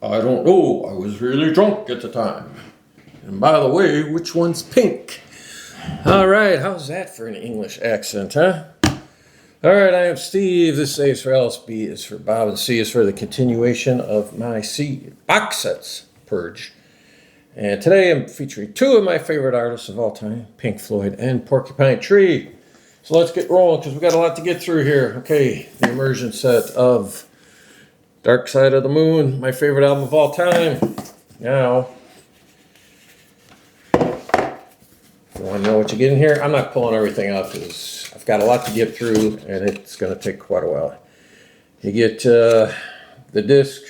I don't know. I was really drunk at the time. And by the way, which one's pink? All right, how's that for an English accent, huh? All right, I am Steve. This A is for Alice, B is for Bob, and C is for the continuation of my C box sets, Purge. And today I'm featuring two of my favorite artists of all time, Pink Floyd and Porcupine Tree. So let's get rolling because we've got a lot to get through here. Okay, the immersion set of Dark Side of the Moon, my favorite album of all time. Now, if you want to know what you get in here, I'm not pulling everything out because I've got a lot to get through and it's going to take quite a while. You get the disc.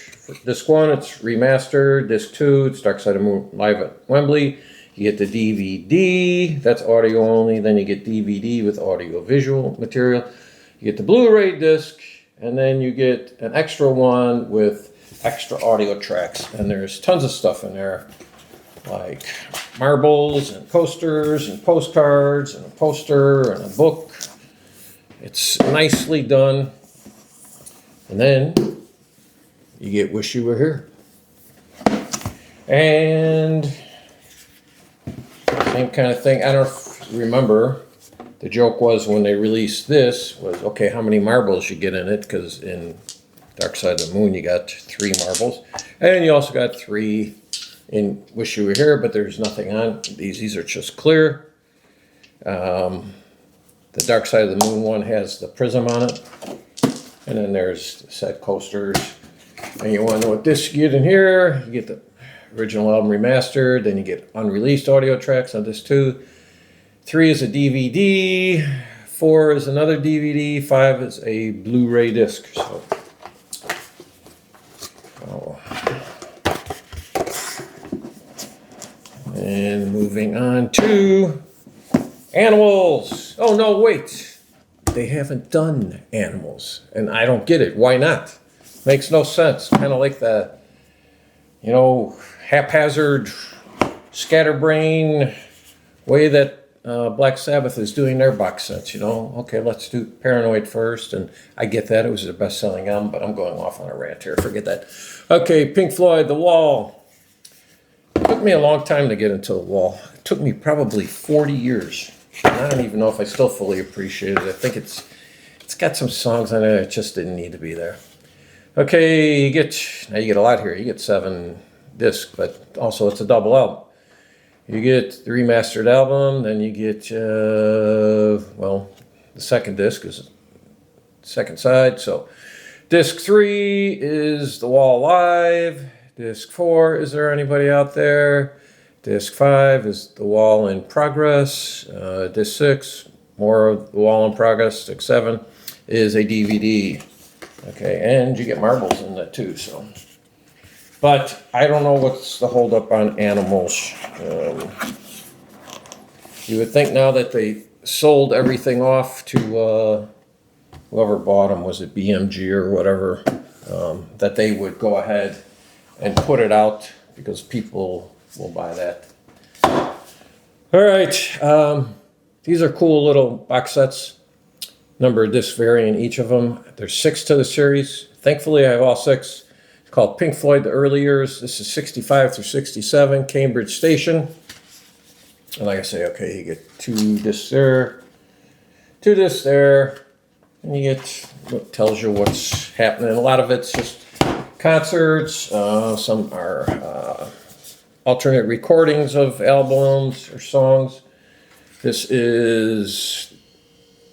Disc 1, it's remastered. Disc 2, it's Dark Side of the Moon live at Wembley. You get the DVD, that's audio only. Then you get DVD with audio visual material. You get the Blu-ray disc, and then you get an extra one with extra audio tracks. And there's tons of stuff in there, like marbles and coasters and postcards and a poster and a book. It's nicely done. And then you get Wish You Were Here. And same kind of thing. I don't remember. The joke was when they released this was, okay, how many marbles you get in it? Because in Dark Side of the Moon, you got 3 marbles. And you also got 3 in Wish You Were Here, but there's nothing on these. These are just clear. The Dark Side of the Moon one has the prism on it. And then there's the set coasters. And you want to know what disc you get in here. You get the original album remastered. Then you get unreleased audio tracks on disc 2. 3 is a DVD. 4 is another DVD. 5 is a Blu-ray disc. And moving on to animals. Oh, no, wait. They haven't done animals. And I don't get it. Why not? Makes no sense. Kind of like the, haphazard, scatterbrain way that Black Sabbath is doing their box sets, Okay, let's do Paranoid first. And I get that. It was their best-selling album, but I'm going off on a rant here. Forget that. Okay, Pink Floyd, The Wall. It took me a long time to get into The Wall. It took me probably 40 years. And I don't even know if I still fully appreciate it. I think it's got some songs on it that just didn't need to be there. Okay, you get a lot here. You get 7 discs, but also it's a double album. You get the remastered album, then you get, the second disc is the second side. So disc 3 is The Wall Live. Disc 4, Is There Anybody Out There? Disc 5 is The Wall in Progress. Disc 6, more of The Wall in Progress. Disc 7 is a DVD. Okay, and you get marbles in that too, so. But I don't know what's the holdup on animals. You would think now that they sold everything off to whoever bought them, was it BMG or whatever, that they would go ahead and put it out because people will buy that. All right, these are cool little box sets. Number of discs vary in each of them. There's 6 to the series. Thankfully, I have all 6. It's called Pink Floyd, The Early Years. This is 65 through 67, Cambridge Station. And like I say, okay, you get 2 discs there, 2 discs there, and you get what tells you what's happening. A lot of it's just concerts. Some are alternate recordings of albums or songs. This is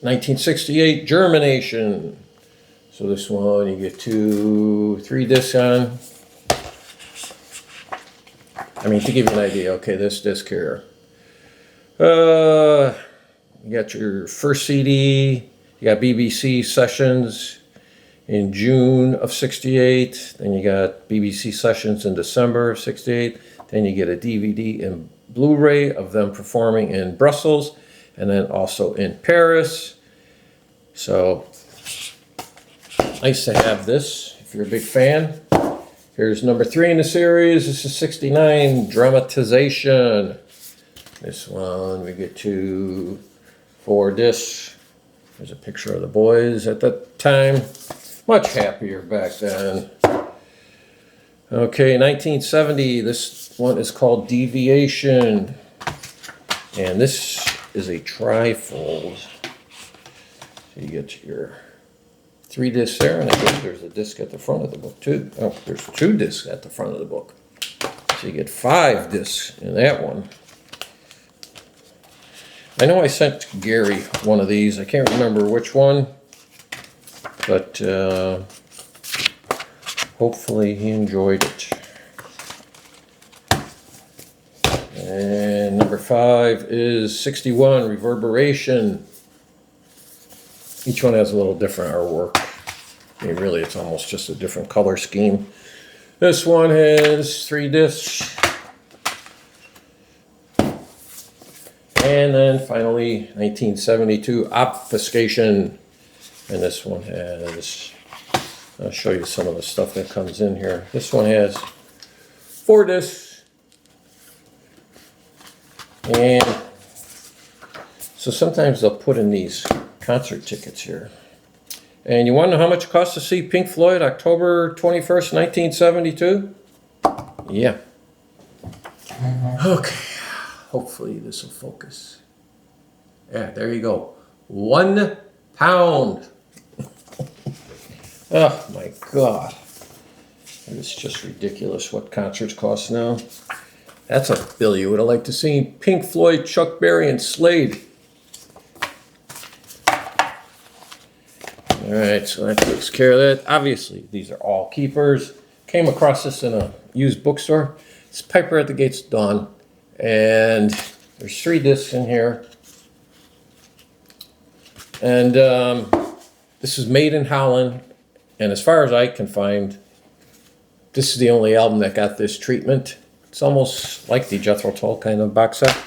1968, Germination. So this one, you get 3 discs on. I mean, to give you an idea, okay, this disc here. You got your first CD. You got BBC Sessions in June of 68. Then you got BBC Sessions in December of 68. Then you get a DVD and Blu-ray of them performing in Brussels. And then also in Paris. So, nice to have this, if you're a big fan. Here's number 3 in the series. This is 69, Dramatization. This one, we get to 4 discs. There's a picture of the boys at that time. Much happier back then. Okay, 1970, this one is called Deviation. And this is a trifold. So you get your 3 discs there, and I guess there's a disc at the front of the book too. Oh, there's 2 discs at the front of the book. So you get 5 discs in that one. I know I sent Gary one of these. I can't remember which one, but hopefully he enjoyed it. And number 5 is 61, Reverberation. Each one has a little different artwork. I mean, really, it's almost just a different color scheme. This one has 3 discs. And then finally, 1972, Obfuscation. And this one has, I'll show you some of the stuff that comes in here. This one has 4 discs. And so sometimes they'll put in these concert tickets here. And you want to know how much it costs to see Pink Floyd October 21st, 1972? Yeah. Okay. Hopefully this will focus. Yeah, there you go. £1. Oh my God. It's just ridiculous what concerts cost now. That's a bill you would have liked to see. Pink Floyd, Chuck Berry, and Slade. All right, so that takes care of that. Obviously, these are all keepers. Came across this in a used bookstore. It's Piper at the Gates of Dawn. And there's 3 discs in here. And this is made in Holland. And as far as I can find, this is the only album that got this treatment. It's almost like the Jethro Tull kind of box set.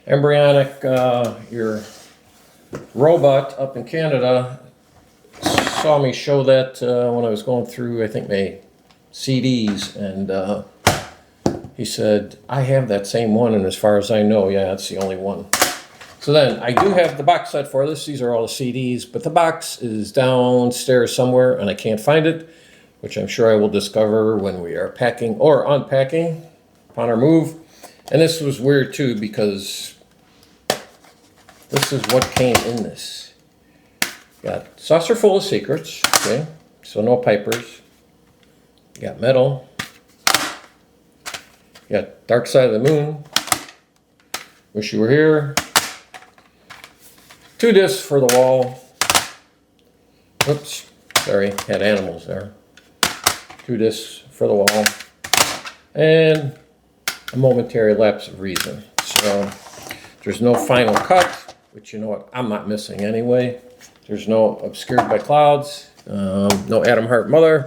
Embryonic, your robot up in Canada saw me show that when I was going through, I think, my CDs, and he said, I have that same one, and as far as I know, yeah, that's the only one. So then, I do have the box set for this. These are all the CDs, but the box is downstairs somewhere, and I can't find it, which I'm sure I will discover when we are packing or unpacking upon our move. And this was weird too, because this is what came in this. Got saucer full of secrets, okay, so no pipers. You got metal. You got Dark Side of the Moon. Wish You Were Here. 2 discs for the wall. Oops, sorry, had animals there. 2 discs for the wall. And a momentary lapse of reason. So there's no final cut, which you know what, I'm not missing anyway. There's no Obscured by Clouds, no Adam Hart Mother.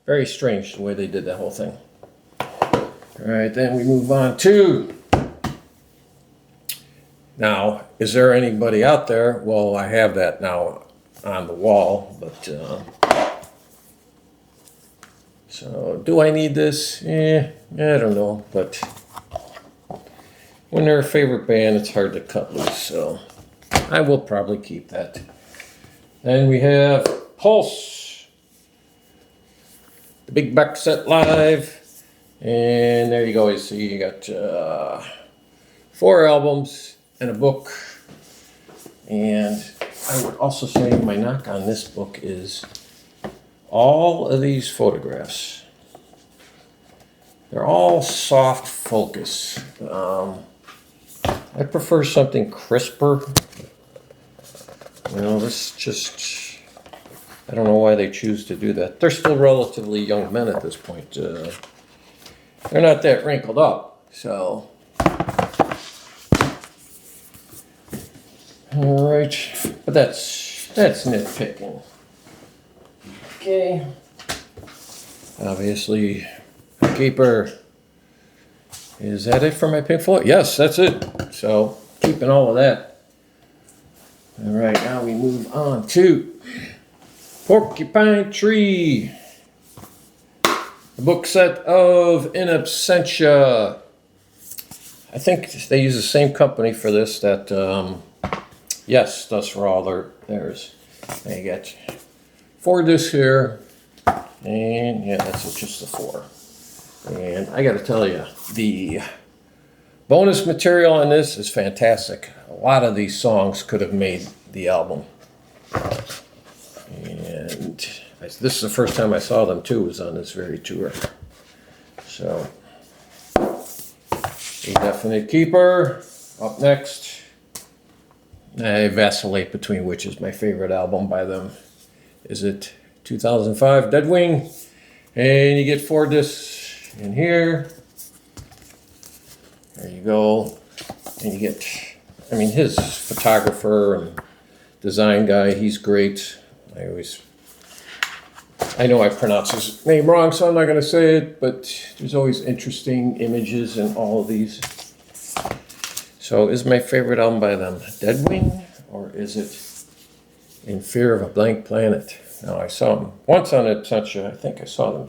Very strange the way they did that whole thing. All right, then we move on to, now, is there anybody out there? Well, I have that now on the wall, but so do I need this? I don't know, but when they're a favorite band, it's hard to cut loose, so I will probably keep that. Then we have Pulse, the Big Box Set Live, and there you go. You see, you got 4 albums and a book. And I would also say my knock on this book is all of these photographs. They're all soft focus. I prefer something crisper. You know, this just, I don't know why they choose to do that. They're still relatively young men at this point. They're not that wrinkled up, so. All right, but that's nitpicking. Okay. Obviously, keeper. Is that it for my Pink Floyd? Yes, that's it. So, keeping all of that. All right, now we move on to Porcupine Tree. The book set of In Absentia. I think they use the same company for this that, yes, does for all theirs. They get 4 discs here. And yeah, that's just the 4. And I got to tell you, the bonus material on this is fantastic. A lot of these songs could have made the album. And this is the first time I saw them too, was on this very tour. So, a definite keeper. Up next, I vacillate between which is my favorite album by them. Is it 2005 Deadwing? And you get 4 discs in here. There you go. And you get, I mean, his photographer and design guy, he's great. I know I pronounce his name wrong, so I'm not going to say it, but there's always interesting images in all of these. So is my favorite album by them Deadwing, or is it In Fear of a Blank Planet? Now, I saw them once on I think I saw them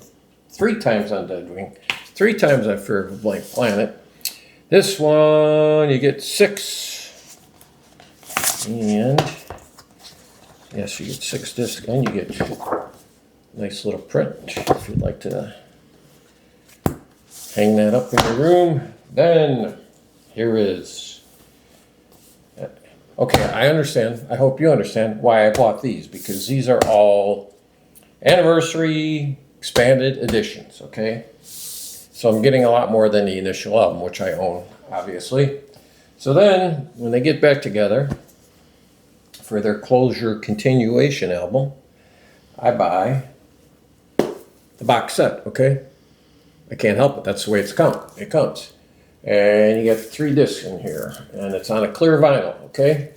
3 times on Deadwing, 3 times on Fear of a Blank Planet. This one, you get 6. And, yes, you get 6 discs, and you get nice little print if you'd like to hang that up in your room. Then here is, okay, I understand, I hope you understand why I bought these, because these are all anniversary expanded editions, okay? So I'm getting a lot more than the initial album, which I own, obviously. So then, when they get back together for their Closure continuation album, I buy the box set, okay? I can't help it. That's the way it comes. And you get 3 discs in here, and it's on a clear vinyl, okay?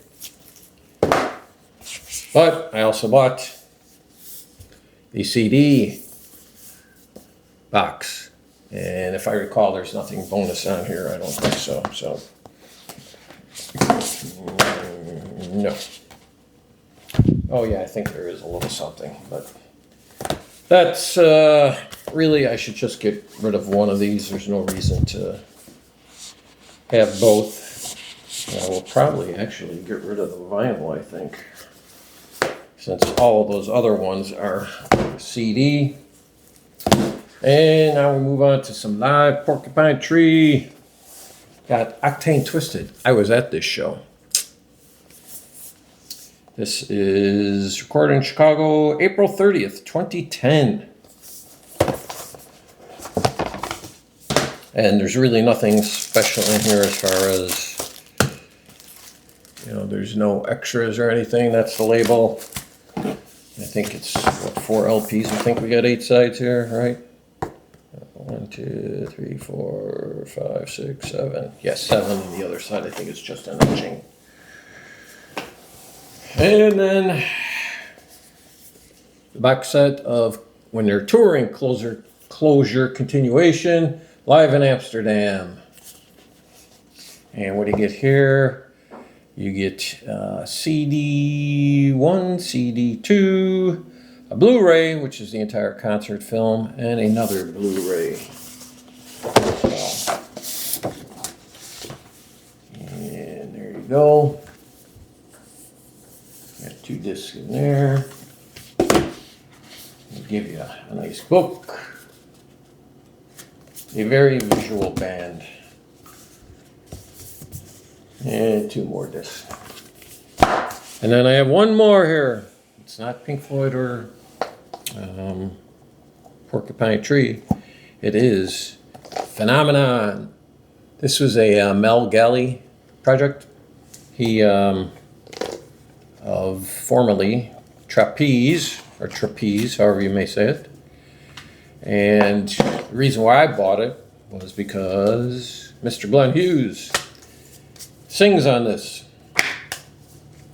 But I also bought the CD box. And if I recall, there's nothing bonus on here. I don't think so. So, no. Oh yeah, I think there is a little something, but that's really, I should just get rid of one of these. There's no reason to have both. I will probably actually get rid of the vinyl, I think, since all of those other ones are CD. And now we move on to some live Porcupine Tree. Got Octane Twisted. I was at this show. This is recorded in Chicago, April 30th, 2010. And there's really nothing special in here as far as, you know, there's no extras or anything. That's the label. I think it's, what, 4 LPs. I think we got 8 sides here, right? 1, 2, 3, 4, 5, 6, 7. Yes, 7 on the other side. I think it's just an etching. And then the box set of when they're touring Closure continuation live in Amsterdam. And what do you get here? You get CD1, CD2, a Blu-ray, which is the entire concert film, and another Blu-ray. And there you go. Got 2 discs in there. I'll give you a nice book. A very visual band. And 2 more discs. And then I have one more here. It's not Pink Floyd or Porcupine Tree. It is Phenomenon. This was a Mel Galley project. He of formerly Trapeze, or Trapeze, however you may say it. And the reason why I bought it was because Mr. Glenn Hughes sings on this.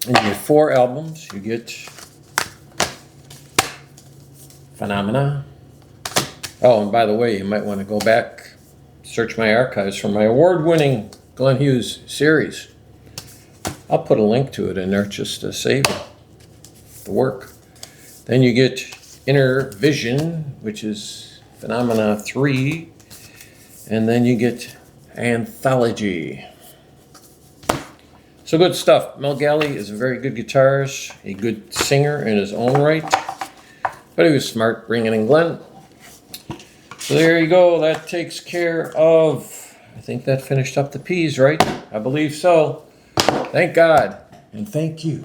And you get 4 albums. You get Phenomena. Oh, and by the way, you might want to go back, search my archives for my award-winning Glenn Hughes series. I'll put a link to it in there just to save the work. Then you get Inner Vision, which is Phenomena 3. And then you get Anthology. So good stuff. Mel Galley is a very good guitarist, a good singer in his own right. But he was smart bringing in Glenn. So there you go. That takes care of, I think that finished up the peas, right? I believe so. Thank God. And thank you.